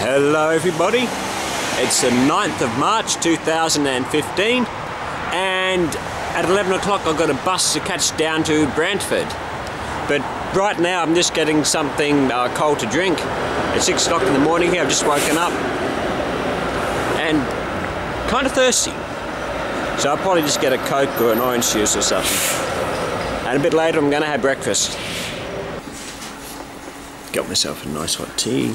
Hello everybody, it's the 9th of March 2015 and at 11 o'clock I've got a bus to catch down to Brantford. But right now I'm just getting something cold to drink. It's 6 o'clock in the morning here, I've just woken up and kind of thirsty. So I'll probably just get a Coke or an orange juice or something. And a bit later I'm going to have breakfast. Got myself a nice hot tea.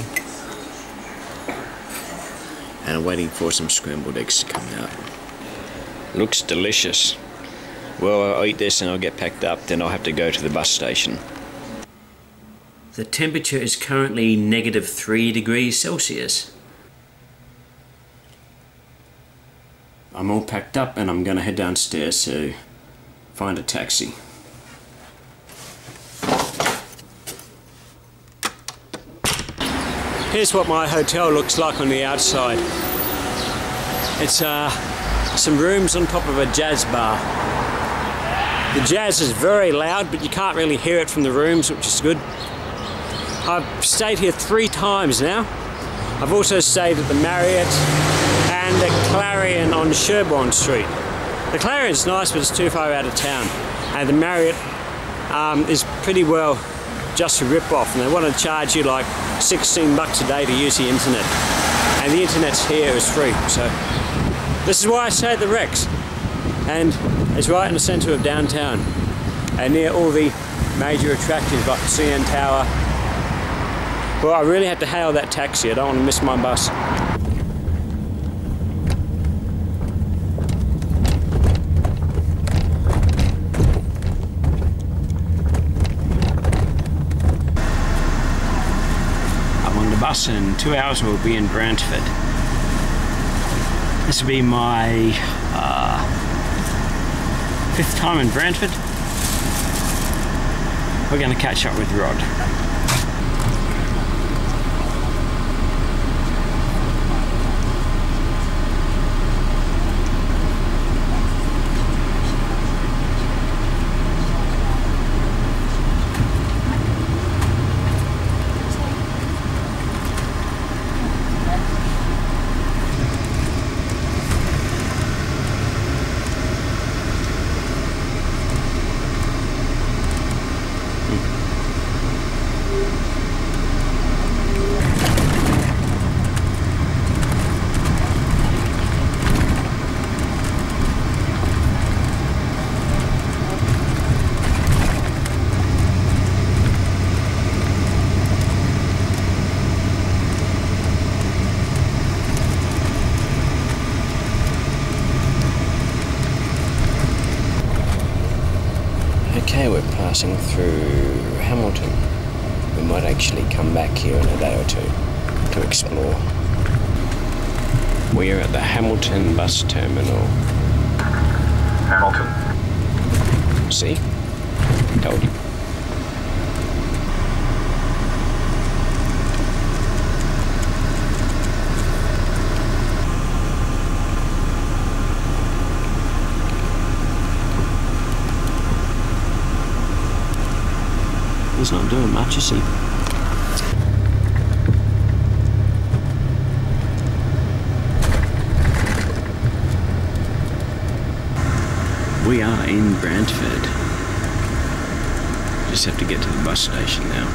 And I'm waiting for some scrambled eggs to come out. Looks delicious. Well, I'll eat this and I'll get packed up, then I'll have to go to the bus station. The temperature is currently -3 degrees Celsius. I'm all packed up and I'm going to head downstairs to find a taxi. Here's what my hotel looks like on the outside. It's some rooms on top of a jazz bar. The jazz is very loud, but you can't really hear it from the rooms, which is good. I've stayed here 3 times now. I've also stayed at the Marriott and the Clarion on Sherborne Street. The Clarion's nice, but it's too far out of town. And the Marriott is pretty well just a rip-off, and they want to charge you like 16 bucks a day to use the internet. And the internet's here is free, so this is why I stay at the Rex. And it's right in the centre of downtown and near all the major attractions like the CN Tower. Well, I really had to hail that taxi, I don't want to miss my bus. I'm on the bus and in 2 hours we'll be in Brantford. This will be my 5th time in Brantford. We're going to catch up with Rod. Okay, we're passing through Hamilton. We might actually come back here in a day or two to explore. We are at the Hamilton bus terminal. Hamilton. See? Told you. He's not doing much, you see. We are in Brantford. Just have to get to the bus station now.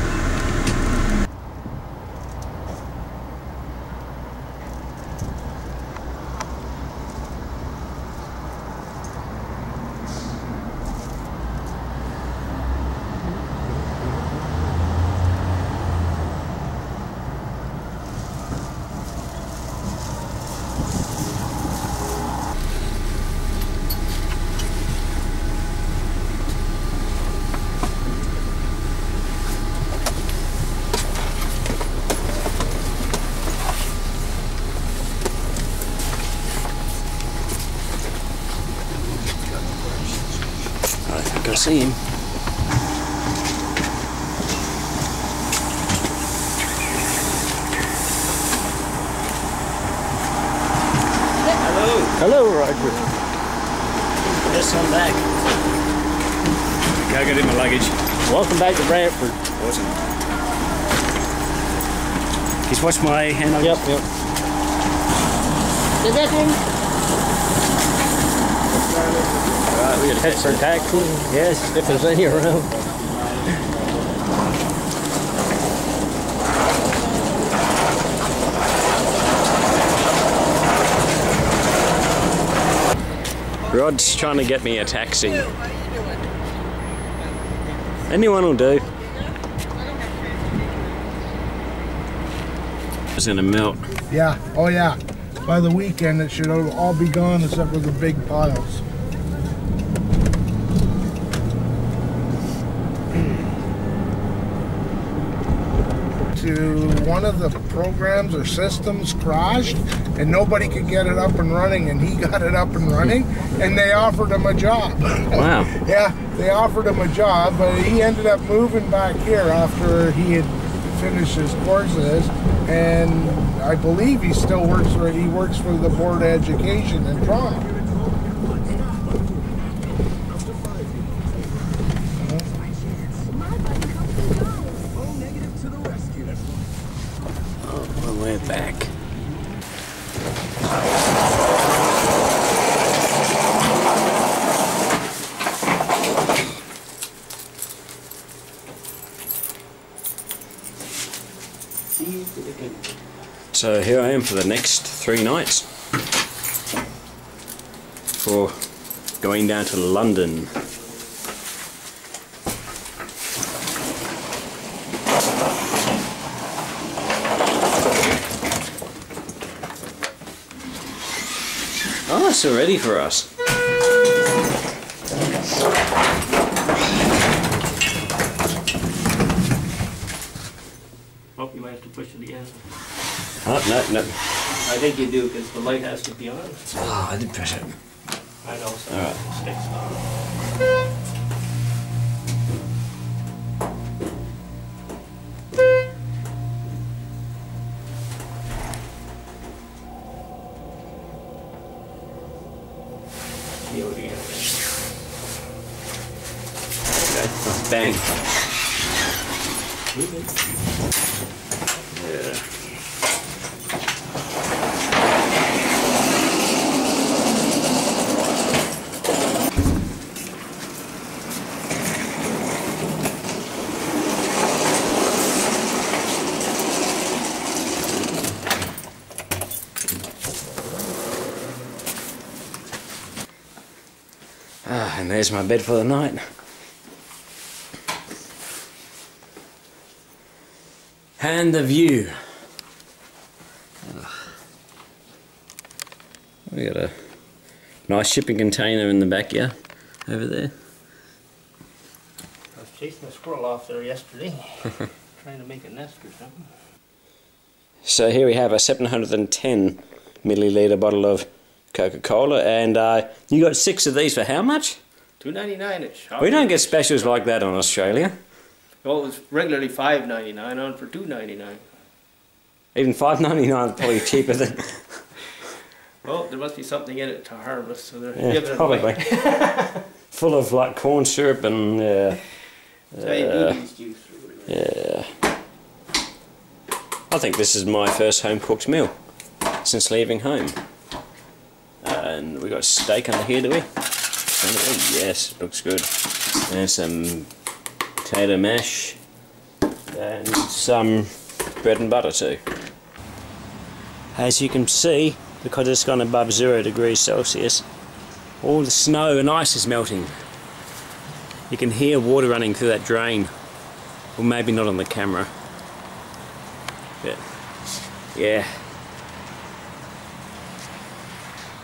I see him. Hello. Hello, Roger. Yes, I'm back. Go get in my luggage. Welcome back to Brantford. Awesome. Just watch my hand. Yep. Did that thing? Alright, we got to Head for taxi. Yes. If there's any around. Rod's trying to get me a taxi. Anyone will do. It's gonna melt. Yeah, oh yeah. By the weekend it should all be gone except for the big piles. One of the programs or systems crashed and nobody could get it up and running, and he got it up and running and they offered him a job. Wow. Yeah, they offered him a job, but he ended up moving back here after he had finished his courses, and I believe he still works for the Board of Education in Toronto. We're back. So here I am for the next 3 nights for going down to London. Oh, it's all ready for us. Oh, you might have to push it again. Oh, no. I think you do, because the light has to be on. Oh, I did press it. I know, so All right. it sticks on. Bang. Yeah. Ah, and there's my bed for the night. And the view. We got a nice shipping container in the back here, over there. I was chasing a squirrel off there yesterday, trying to make a nest or something. So here we have a 710 milliliter bottle of Coca-Cola, and you got 6 of these for how much? $2.99-ish. We don't get specials like that on Australia. Well, it was regularly $5.99 on for $2.99. Even $5.99 is probably cheaper than... Well, there must be something in it to harvest, so they're Yeah, giving it probably. away. Full of like corn syrup and... Diabetes juice or whatever. Yeah. I think this is my first home cooked meal since leaving home. And we got steak under here, do we? Yes, looks good. And some potato mash and some bread and butter too. As you can see, because it's gone above 0 degrees Celsius, all the snow and ice is melting. You can hear water running through that drain. Well, maybe not on the camera, but yeah.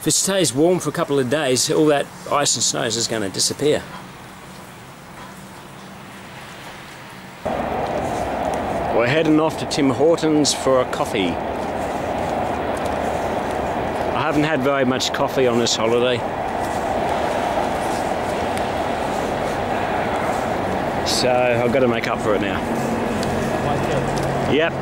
If it stays warm for a couple of days, all that ice and snow is just going to disappear. We're heading off to Tim Hortons for a coffee. I haven't had very much coffee on this holiday, so I've got to make up for it now. Yep.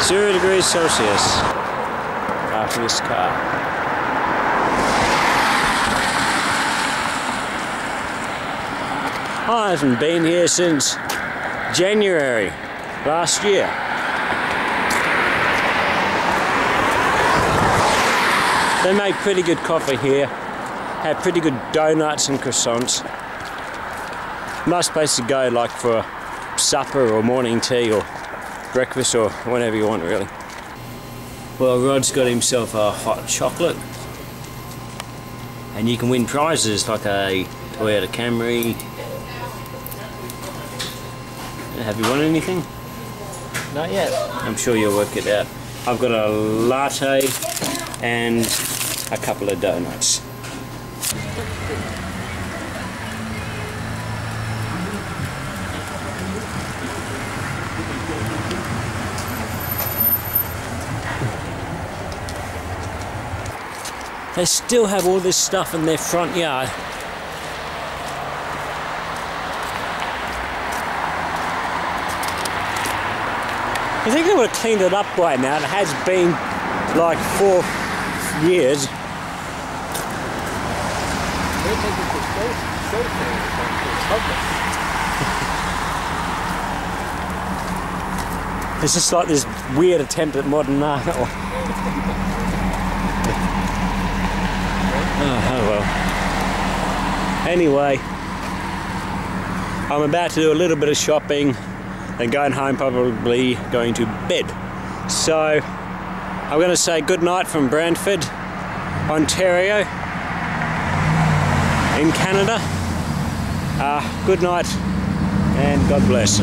Zero degrees Celsius after this car. I haven't been here since January last year. They make pretty good coffee here, have pretty good donuts and croissants. Nice place to go, like for supper or morning tea or breakfast or whatever you want, really. Well, Rod's got himself a hot chocolate, and you can win prizes like a Toyota Camry. Have you won anything? Not yet. I'm sure you'll work it out. I've got a latte and a couple of donuts. They still have all this stuff in their front yard. I think they would have cleaned it up by now. It has been like 4 years. It's just like this weird attempt at modern art. Oh well. Anyway, I'm about to do a little bit of shopping, then going home, probably going to bed. So I'm going to say good night from Brantford, Ontario, in Canada. Good night and God bless.